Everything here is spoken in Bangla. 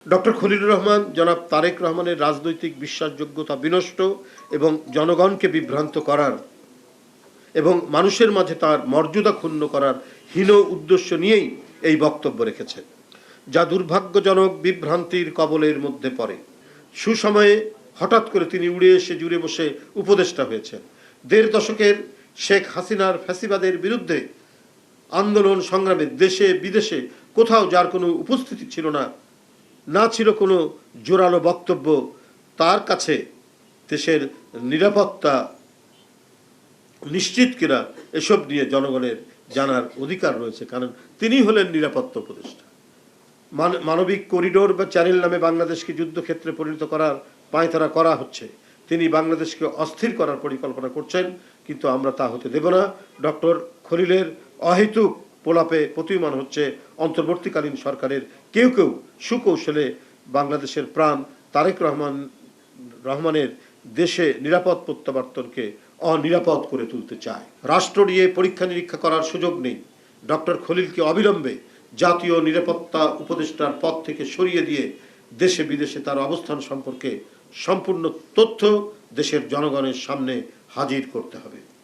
ডক্টর খলিলুর রহমান জনাব তারেক রহমানের রাজনৈতিক বিশ্বাসযোগ্যতা বিনষ্ট এবং জনগণকে বিভ্রান্ত করার এবং মানুষের মাঝে তার মর্যাদা ক্ষুণ্ণ করার হীন উদ্দেশ্য নিয়েই এই বক্তব্য রেখেছেন, যা দুর্ভাগ্যজনক বিভ্রান্তির কবলের মধ্যে পড়ে। সুসময়ে হঠাৎ করে তিনি উড়ে এসে জুড়ে বসে উপদেষ্টা হয়েছেন। ১.৫ দশকের শেখ হাসিনার ফ্যাসিবাদের বিরুদ্ধে আন্দোলন সংগ্রামে দেশে বিদেশে কোথাও যার কোনো উপস্থিতি ছিল না ছিল কোনো জোরালো বক্তব্য, তার কাছে দেশের নিরাপত্তা নিশ্চিত কিনা এসব নিয়ে জনগণের জানার অধিকার রয়েছে, কারণ তিনি হলেন নিরাপত্তা উপদেষ্টা। মানবিক করিডোর বা চ্যানেল নামে বাংলাদেশকে যুদ্ধক্ষেত্রে পরিণত করার পায়তারা করা হচ্ছে। তিনি বাংলাদেশকে অস্থির করার পরিকল্পনা করছেন, কিন্তু আমরা তা হতে দেব না। ডক্টর খলিলের অহেতুক প্রলাপে প্রতীয়মান হচ্ছে অন্তর্বর্তীকালীন সরকারের কেউ সুকৌশলে বাংলাদেশের প্রাণ তারেক রহমানের দেশে নিরাপদ প্রত্যাবর্তনকে অনিরাপদ করে তুলতে চায়। রাষ্ট্র নিয়ে পরীক্ষা নিরীক্ষা করার সুযোগ নেই। ডক্টর খলিলকে অবিলম্বে জাতীয় নিরাপত্তা উপদেষ্টার পদ থেকে সরিয়ে দিয়ে দেশে বিদেশে তার অবস্থান সম্পর্কে সম্পূর্ণ তথ্য দেশের জনগণের সামনে হাজির করতে হবে।